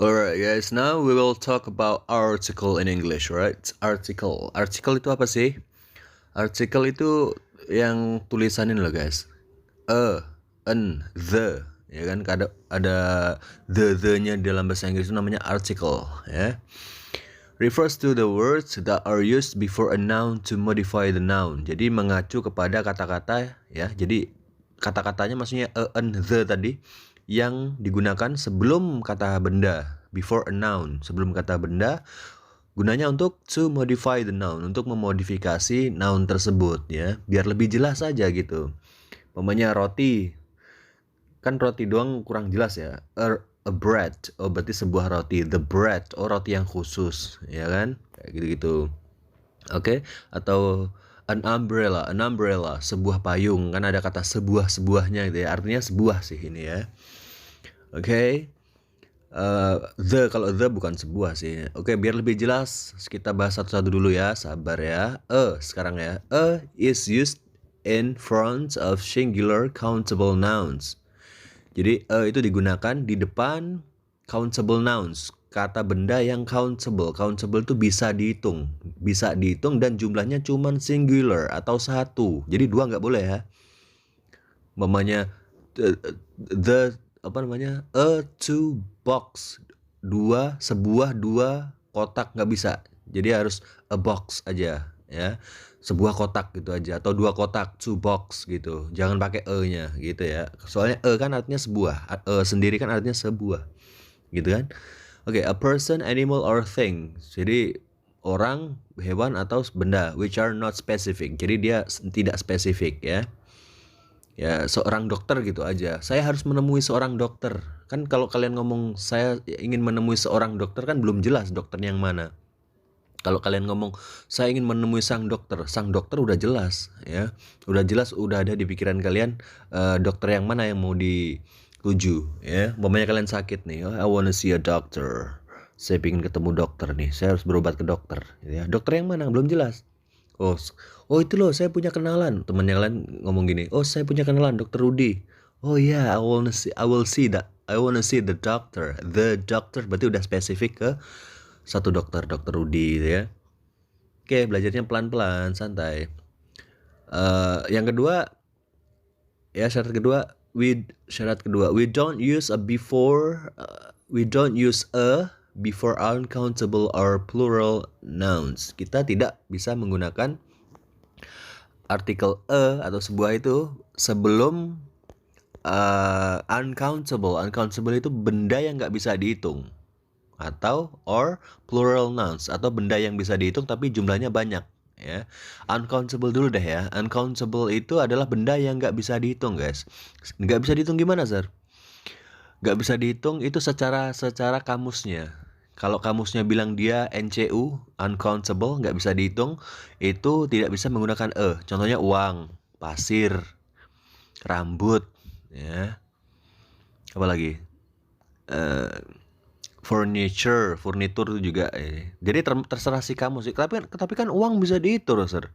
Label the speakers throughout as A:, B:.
A: Alright guys, now we will talk about article in English, right? Article. Article itu apa sih? Article itu yang tulisanin loh guys. The, ya kan? Ada the-nya dalam bahasa Inggris itu namanya article, ya. Refers to the words that are used before a noun to modify the noun. Jadi mengacu kepada kata-kata, ya. Jadi kata-katanya maksudnya the tadi yang digunakan sebelum kata benda, before a noun, sebelum kata benda, gunanya untuk to modify the noun, untuk memodifikasi noun tersebut, ya, biar lebih jelas aja gitu. Umpamanya roti, kan roti doang kurang jelas ya. A bread, oh berarti sebuah roti. The bread, oh roti yang khusus, ya kan, kayak gitu-gitu. Oke, atau an umbrella, sebuah payung, kan ada kata sebuah-sebuahnya gitu ya, artinya sebuah sih ini ya. Oke. Kalau the bukan sebuah sih. Oke, biar lebih jelas kita bahas satu-satu dulu ya, sabar ya. Sekarang ya. Is used in front of singular countable nouns. Jadi itu digunakan di depan countable nouns, kata benda yang countable. Countable itu bisa dihitung dan jumlahnya cuma singular atau satu. Jadi dua nggak boleh ya. Mamanya the apa namanya, a two box, dua kotak, nggak bisa. Jadi harus a box aja ya, sebuah kotak gitu aja, atau dua kotak, two box gitu, jangan pakai e-nya gitu ya, soalnya kan artinya sebuah, sendiri kan artinya sebuah gitu kan. Oke, a person, animal or thing, jadi orang, hewan atau benda, which are not specific, jadi dia tidak spesifik ya. Ya, seorang dokter gitu aja, saya harus menemui seorang dokter. Kan kalau kalian ngomong saya ingin menemui seorang dokter, kan belum jelas dokternya yang mana. Kalau kalian ngomong saya ingin menemui sang dokter udah jelas ya, udah jelas, udah ada di pikiran kalian dokter yang mana yang mau dituju ya. Umpamanya kalian sakit nih, oh, I wanna see a doctor, saya ingin ketemu dokter nih, saya harus berobat ke dokter ya. Dokter yang mana belum jelas. Oh itu loh, saya punya kenalan. Temannya kalian ngomong gini, oh saya punya kenalan dokter Rudi. Oh ya, yeah, I wanna see the doctor. The doctor berarti udah spesifik ke satu dokter, dokter Rudi gitu ya. Oke, belajarnya pelan-pelan, santai. Yang kedua, ya syarat kedua, we don't use a before uncountable or plural nouns. Kita tidak bisa menggunakan artikel atau sebuah itu sebelum uncountable. Uncountable itu benda yang nggak bisa dihitung, atau or plural nouns, atau benda yang bisa dihitung tapi jumlahnya banyak ya. Uncountable dulu deh ya. Uncountable itu adalah benda yang nggak bisa dihitung guys. Nggak bisa dihitung gimana sir? Nggak bisa dihitung itu secara kamusnya. Kalau kamusnya bilang dia NCU, uncountable, nggak bisa dihitung, itu tidak bisa menggunakan Contohnya uang, pasir, rambut, ya. Apa lagi? Furniture itu juga. Jadi terserah si kamus sih. Tapi kan uang bisa dihitung, sir.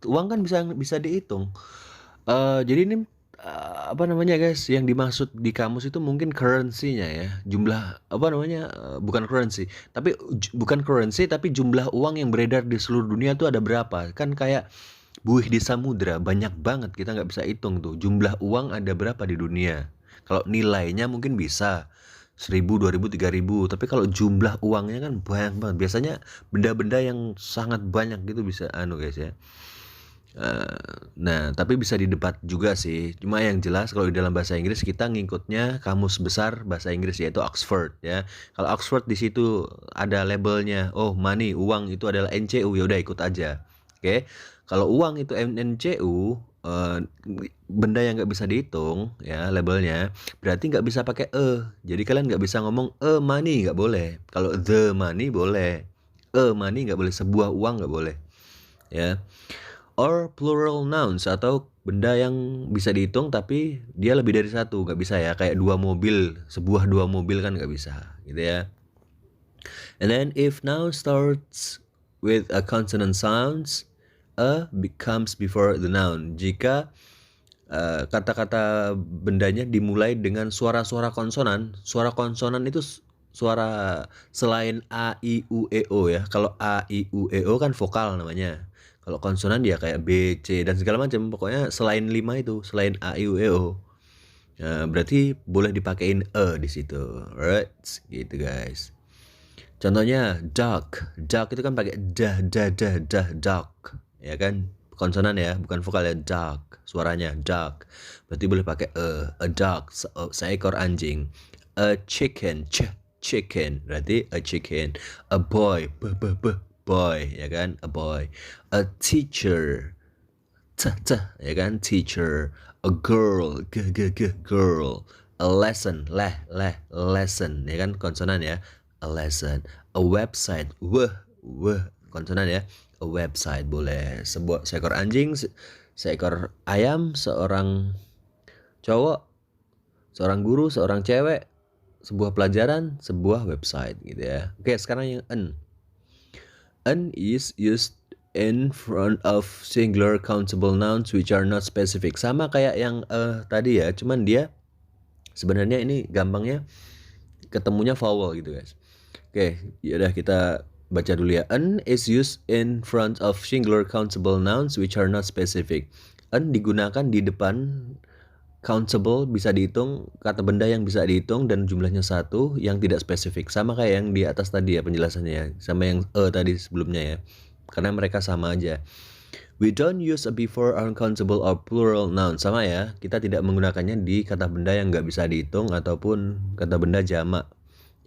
A: Uang kan bisa dihitung. Jadi ini apa namanya guys, yang dimaksud di kamus itu mungkin currency-nya ya, jumlah apa namanya, bukan currency tapi jumlah uang yang beredar di seluruh dunia tuh ada berapa. Kan kayak buih di samudra, banyak banget, kita nggak bisa hitung tuh jumlah uang ada berapa di dunia. Kalau nilainya mungkin bisa 1.000, 2.000, 3.000, tapi kalau jumlah uangnya kan banyak banget. Biasanya benda-benda yang sangat banyak gitu bisa guys ya. Nah, tapi bisa didebat juga sih. Cuma yang jelas kalau di dalam bahasa Inggris kita ngikutnya kamus besar bahasa Inggris, yaitu Oxford ya. Kalau Oxford di situ ada labelnya, oh money, uang itu adalah NCU, ya udah ikut aja. Oke. Kalau uang itu NCU, benda yang nggak bisa dihitung ya labelnya, berarti nggak bisa pakai Jadi kalian nggak bisa ngomong money, nggak boleh. Kalau the money boleh. Money nggak boleh, sebuah uang nggak boleh. Ya. Or plural nouns, atau benda yang bisa dihitung tapi dia lebih dari satu, nggak bisa ya, kayak dua mobil, dua mobil kan nggak bisa gitu ya. And then if noun starts with a consonant sounds, a becomes before the noun. Jika kata-kata bendanya dimulai dengan suara-suara konsonan itu suara selain a, i, u, e, o ya. Kalau a, i, u, e, o kan vokal namanya. Kalau konsonan dia kayak b, c dan segala macam. Pokoknya selain 5 itu, selain a, i, u, e, o. Nah, berarti boleh dipakein di situ. Alright, gitu guys. Contohnya dark. Dark itu kan pakai dark. Ya kan? Konsonan ya, bukan vokal ya. Dark. Suaranya dark. Berarti boleh pakai a dog, seekor anjing. A chicken, chicken. Berarti a chicken. A boy, boy, ya kan? A boy. A teacher. Ya kan? Teacher. A girl, girl. A lesson, lesson, ya kan? Konsonan ya. A lesson. A website, konsonan ya. A website boleh. Seekor anjing, seekor ayam, seorang cowok, seorang guru, seorang cewek, sebuah pelajaran, sebuah website gitu ya. Oke, sekarang yang an. An is used in front of singular countable nouns which are not specific. Sama kayak yang tadi ya, cuman dia sebenarnya ini gampangnya ketemunya vowel gitu guys. Oke, yaudah kita baca dulu ya. An is used in front of singular countable nouns which are not specific. An digunakan di depan countable, bisa dihitung, kata benda yang bisa dihitung dan jumlahnya 1 yang tidak spesifik. Sama kayak yang di atas tadi ya penjelasannya ya, sama yang tadi sebelumnya ya. Karena mereka sama aja. We don't use a before uncountable or plural noun. Sama ya, kita tidak menggunakannya di kata benda yang nggak bisa dihitung ataupun kata benda jamak.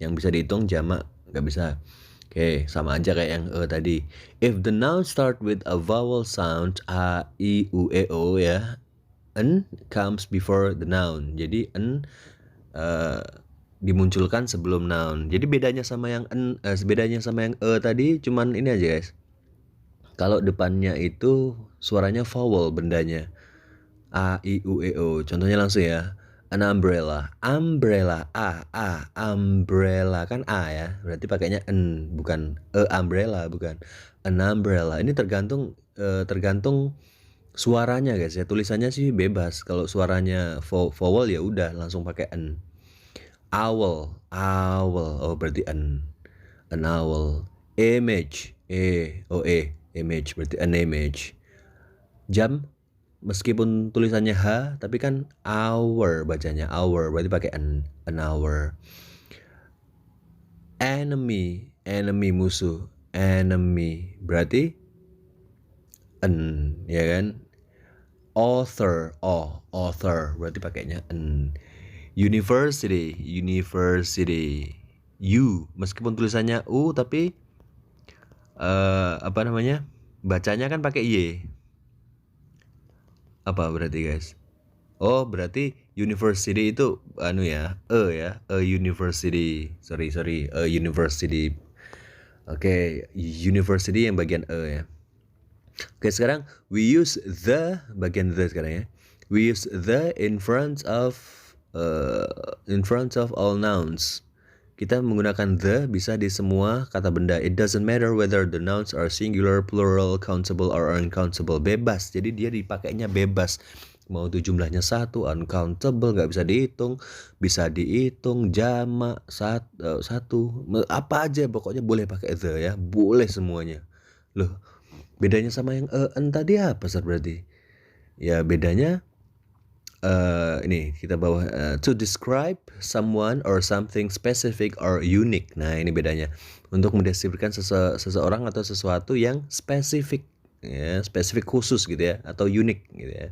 A: Yang bisa dihitung jamak nggak bisa. Oke, sama aja kayak yang tadi. If the noun start with a vowel sound a, i, u, e, o ya, an comes before the noun. Jadi an dimunculkan sebelum noun. Jadi bedanya sama yang bedanya sama yang tadi cuman ini aja guys. Kalau depannya itu suaranya vowel bendanya. A, I, U, E, O. Contohnya langsung ya. An umbrella. Umbrella. Umbrella. Kan A ya. Berarti pakainya N. Bukan umbrella. Bukan. An umbrella. Ini tergantung suaranya guys ya. Tulisannya sih bebas. Kalau suaranya vowel ya udah langsung pakai N. Owl. Oh berarti N. An owl. Image. Image berarti an image. Jam meskipun tulisannya H tapi kan hour bacanya, hour berarti pakai an hour. Enemy musuh, enemy berarti an ya kan. Author berarti pakainya an. University U meskipun tulisannya U tapi bacanya kan pakai Y. Apa berarti guys? Oh berarti university itu a university. Sorry a university. Oke, university yang bagian ya. Oke, sekarang we use the bagian the sekarang ya. We use the in front of all nouns. Kita menggunakan the bisa di semua kata benda. It doesn't matter whether the nouns are singular, plural, countable, or uncountable. Bebas. Jadi dia dipakainya bebas. Mau itu jumlahnya 1, uncountable, nggak bisa dihitung, jamak, satu, apa aja pokoknya boleh pakai the ya. Boleh semuanya. Loh, bedanya sama yang en tadi apa berarti? Ya bedanya ini kita bawa to describe someone or something specific or unique. Nah ini bedanya untuk mendeskripsikan seseorang atau sesuatu yang spesifik ya, spesifik khusus gitu ya atau unik gitu ya.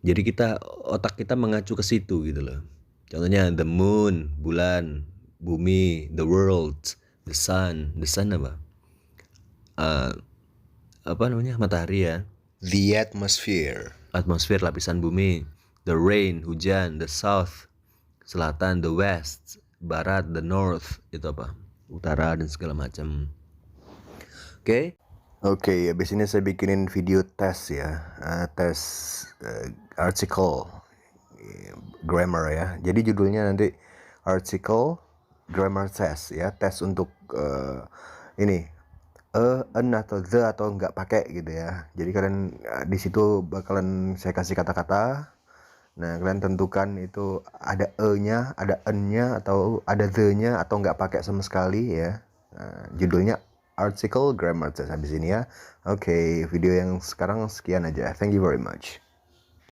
A: Jadi otak kita mengacu ke situ gitu loh. Contohnya the moon, bulan, bumi, the world, the sun apa? Matahari ya.
B: The atmosphere,
A: lapisan bumi. The rain, hujan. The south, selatan. The west, barat. The north, itu apa? Utara dan segala macam. Oke,
B: habis ini saya bikinin video tes ya, tes article grammar ya. Jadi judulnya nanti article grammar test ya, tes untuk ini an atau the atau nggak pakai gitu ya. Jadi kalian di situ bakalan saya kasih kata-kata Nah, kalian tentukan itu ada e-nya, ada n-nya, atau ada the-nya, atau nggak pakai sama sekali ya. Nah, judulnya Article Grammar Test habis ini ya. Oke, video yang sekarang sekian aja. Thank you very much.